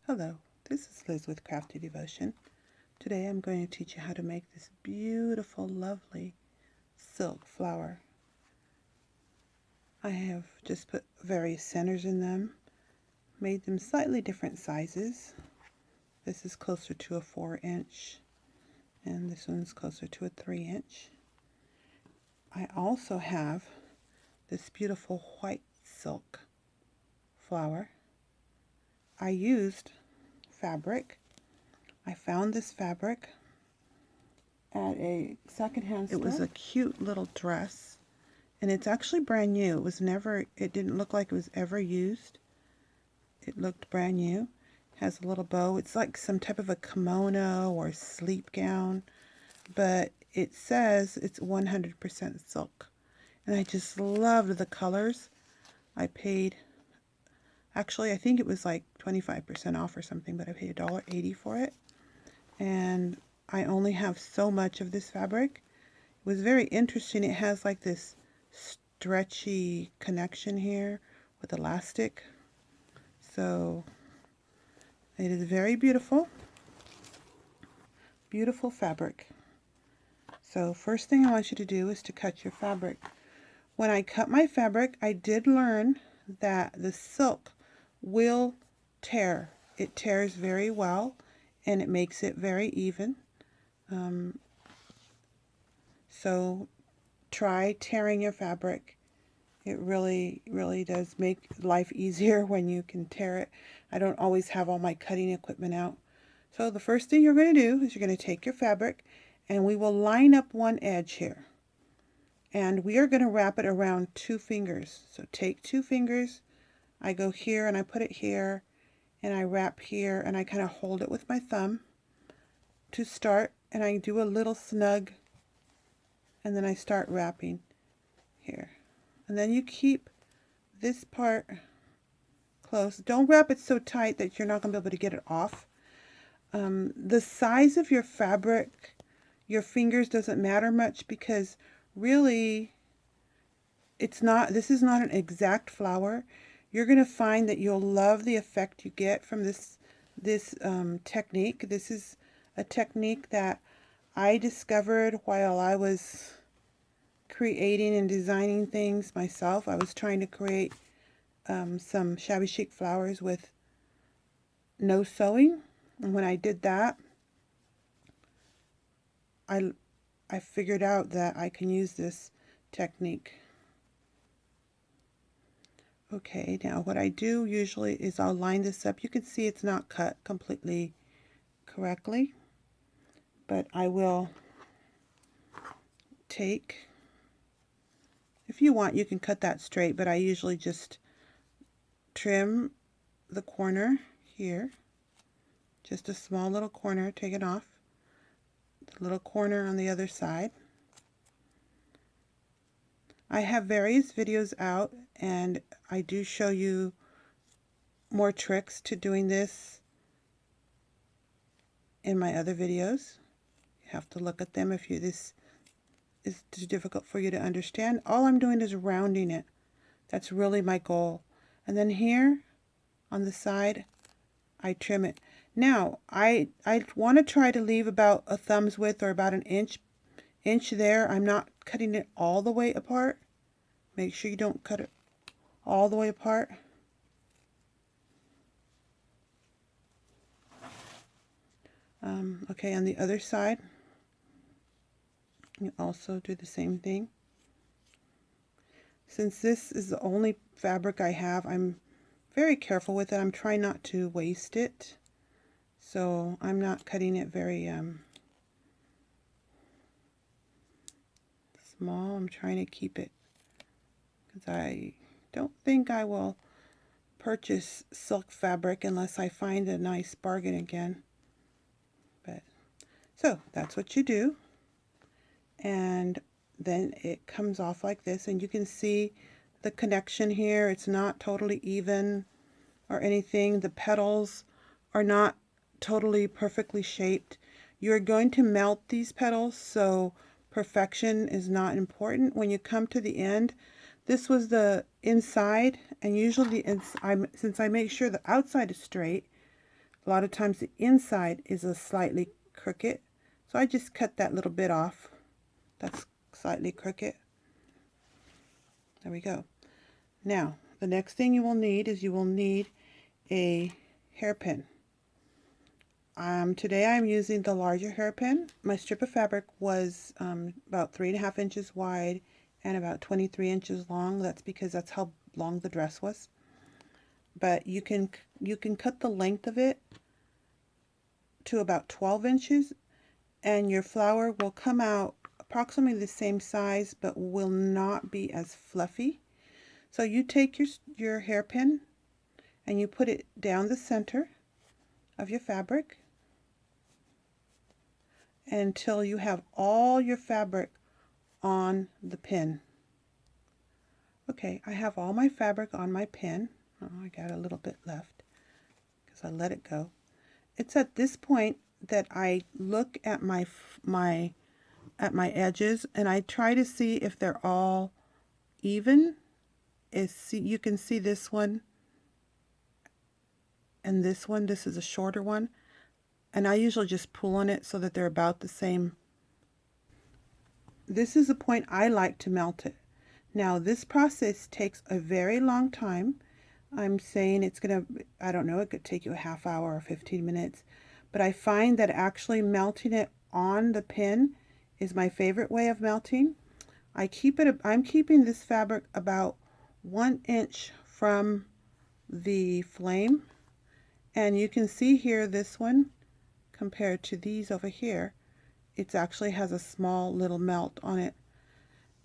Hello, this is Liz with Crafty Devotion. Today I'm going to teach you how to make this beautiful, lovely silk flower. I have just put various centers in them, made them slightly different sizes. This is closer to a 4-inch and this one's closer to a 3-inch. I also have this beautiful white silk flower. I used fabric. I found this fabric at a secondhand store. It was a cute little dress, and it's actually brand new. It didn't look like it was ever used. It looked brand new. It has a little bow. It's like some type of a kimono or sleep gown, but it says it's 100% silk. And I just loved the colors. I paid, actually I think it was like 25% off or something, but I paid $1.80 for it. And I only have so much of this fabric. It was very interesting. It has like this stretchy connection here with elastic. So it is very beautiful. Beautiful fabric. So first thing I want you to do is to cut your fabric. When I cut my fabric, I did learn that the silk will tear. It tears very well and it makes it very even. So try tearing your fabric. It really does make life easier when you can tear it. I don't always have all my cutting equipment out. So the first thing you're going to do is you're going to take your fabric and we will line up one edge here. And we are going to wrap it around 2 fingers. So take 2 fingers, I go here and I put it here, and I wrap here and I kind of hold it with my thumb to start, and I do a little snug, and then I start wrapping here. And then you keep this part close. Don't wrap it so tight that you're not going to be able to get it off. The size of your fabric, your fingers doesn't matter much, because really this is not an exact flower. You're going to find that you'll love the effect you get from this technique. This is a technique that I discovered while I was creating and designing things myself. I was trying to create some shabby chic flowers with no sewing, and when I did that, I figured out that I can use this technique. Okay, now what I do usually is I'll line this up. You can see it's not cut completely correctly, but I will take, if you want you can cut that straight, but I usually just trim the corner here, just a small little corner, take it off, the little corner on the other side. I have various videos out, and I do show you more tricks to doing this in my other videos. You have to look at them if this is too difficult for you to understand. All I'm doing is rounding it. That's really my goal. And then here on the side, I trim it. Now, I want to try to leave about a thumb's width or about an inch there. I'm not cutting it all the way apart. Make sure you don't cut it all the way apart. Okay, on the other side, you also do the same thing. Since this is the only fabric I have, I'm very careful with it. I'm trying not to waste it. So I'm not cutting it very small. I'm trying to keep it, because I don't think I will purchase silk fabric unless I find a nice bargain again. So that's what you do, and then it comes off like this, and you can see the connection here. It's not totally even or anything. The petals are not totally perfectly shaped. You're going to melt these petals, so perfection is not important. When you come to the end, this was the inside, and usually since I make sure the outside is straight, A lot of times the inside is a slightly crooked, so I just cut that little bit off. That's slightly crooked. There we go. Now, the next thing you will need is you will need a hairpin. Today I'm using the larger hairpin. My strip of fabric was about 3.5 inches wide and about 23 inches long. That's because that's how long the dress was. But you can cut the length of it to about 12 inches and your flower will come out approximately the same size but will not be as fluffy. So you take your hairpin and you put it down the center of your fabric until you have all your fabric on the pin. Okay, I have all my fabric on my pin. Oh, I got a little bit left because I let it go. It's at this point that I look at my edges and I try to see if they're all even. You can see this one and this one. This is a shorter one, and I usually just pull on it so that they're about the same. This is the point I like to melt it. Now this process takes a very long time. I'm saying it's gonna, I don't know, it could take you a half hour or 15 minutes, but I find that actually melting it on the pin is my favorite way of melting. I'm keeping this fabric about 1 inch from the flame, and you can see here this one compared to these over here, it actually has a small little melt on it.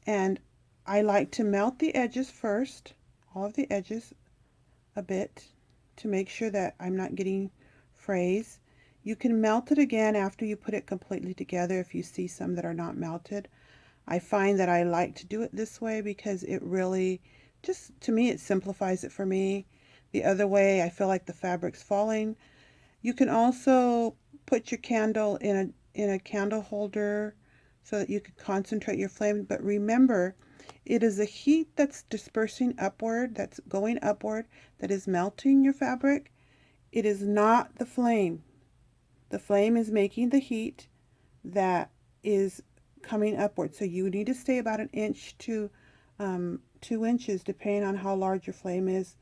And I like to melt the edges first, all of the edges a bit, to make sure that I'm not getting frays. You can melt it again after you put it completely together if you see some that are not melted. I find that I like to do it this way because it really, just to me, it simplifies it for me. The other way, I feel like the fabric's falling. You can also put your candle in a candle holder so that you can concentrate your flame. But remember, it is the heat that's dispersing upward, that's going upward, that is melting your fabric. It is not the flame. The flame is making the heat that is coming upward. So you need to stay about 1 inch to 2 inches, depending on how large your flame is.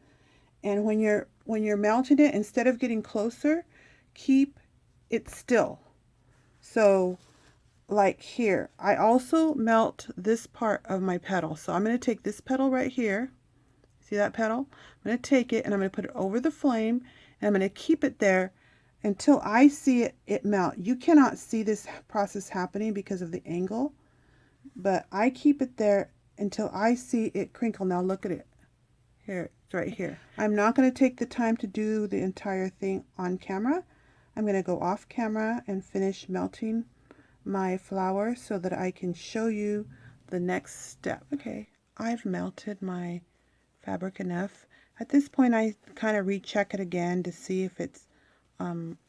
And when you're melting it, instead of getting closer, keep it still. So like here, I also melt this part of my petal. So I'm going to take this petal right here. See that petal? I'm going to take it and I'm going to put it over the flame and I'm going to keep it there until I see it melt. You cannot see this process happening because of the angle, but I keep it there until I see it crinkle. Now look at it. Here, it's right here. I'm not going to take the time to do the entire thing on camera. I'm going to go off camera and finish melting my flower so that I can show you the next step. Okay, I've melted my fabric enough. At this point, I kind of recheck it again to see if it's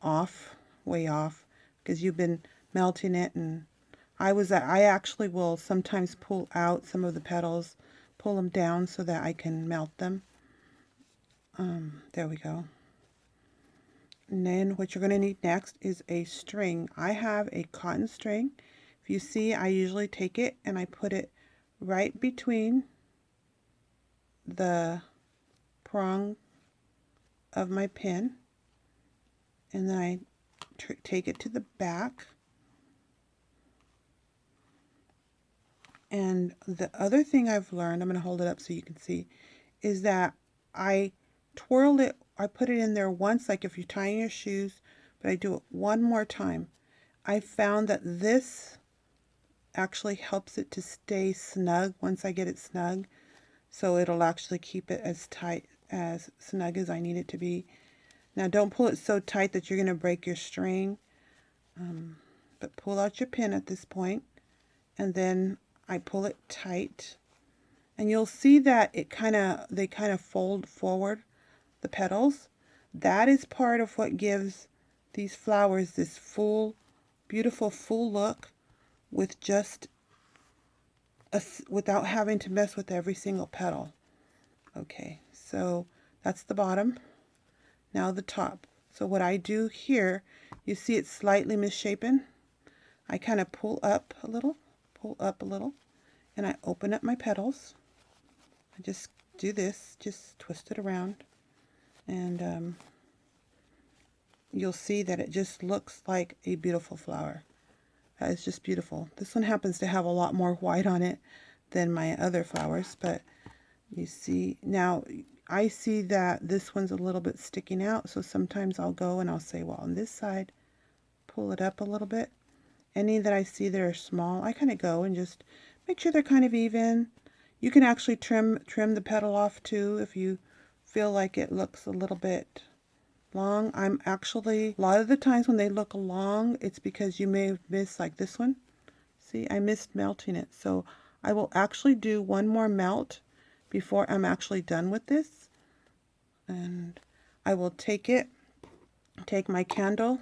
off, way off, because you've been melting it, and I actually will sometimes pull out some of the petals, pull them down so that I can melt them. There we go. And then what you're going to need next is a string. I have a cotton string. If you see, I usually take it and I put it right between the prong of my pin, and then I take it to the back. And the other thing I've learned, I'm going to hold it up so you can see, is that I twirl it. I put it in there once, like if you're tying your shoes, but I do it one more time. I found that this actually helps it to stay snug once I get it snug. So it'll actually keep it as tight, as snug as I need it to be. Now don't pull it so tight that you're going to break your string, but pull out your pin at this point, and then I pull it tight. And you'll see that they kind of fold forward, the petals. That is part of what gives these flowers this full, beautiful full look with just without having to mess with every single petal. Okay, so that's the bottom. Now the top. So what I do here, you see it's slightly misshapen. I kind of pull up a little, and I open up my petals. I just do this, just twist it around, and you'll see that it just looks like a beautiful flower. That is just beautiful. This one happens to have a lot more white on it than my other flowers, but you see, now I see that this one's a little bit sticking out, so sometimes I'll go and I'll say, well, on this side, pull it up a little bit. Any that I see that are small, I kind of go and just make sure they're kind of even. You can actually trim the petal off too if you feel like it looks a little bit long. I'm actually, a lot of the times when they look long, it's because you may have missed, like this one. See, I missed melting it. So I will actually do one more melt before I'm actually done with this. And I will take my candle,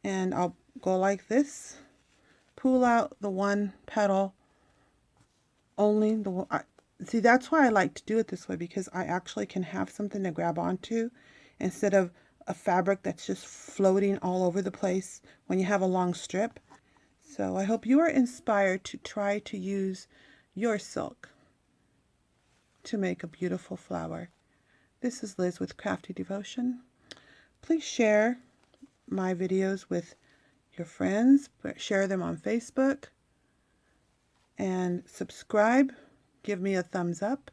and I'll go like this. Pull out the one petal, only the one. See, that's why I like to do it this way, because I actually can have something to grab onto instead of a fabric that's just floating all over the place when you have a long strip. So I hope you are inspired to try to use your silk to make a beautiful flower. This is Liz with Crafty Devotion. Please share my videos with your friends, share them on Facebook, and subscribe. Give me a thumbs up.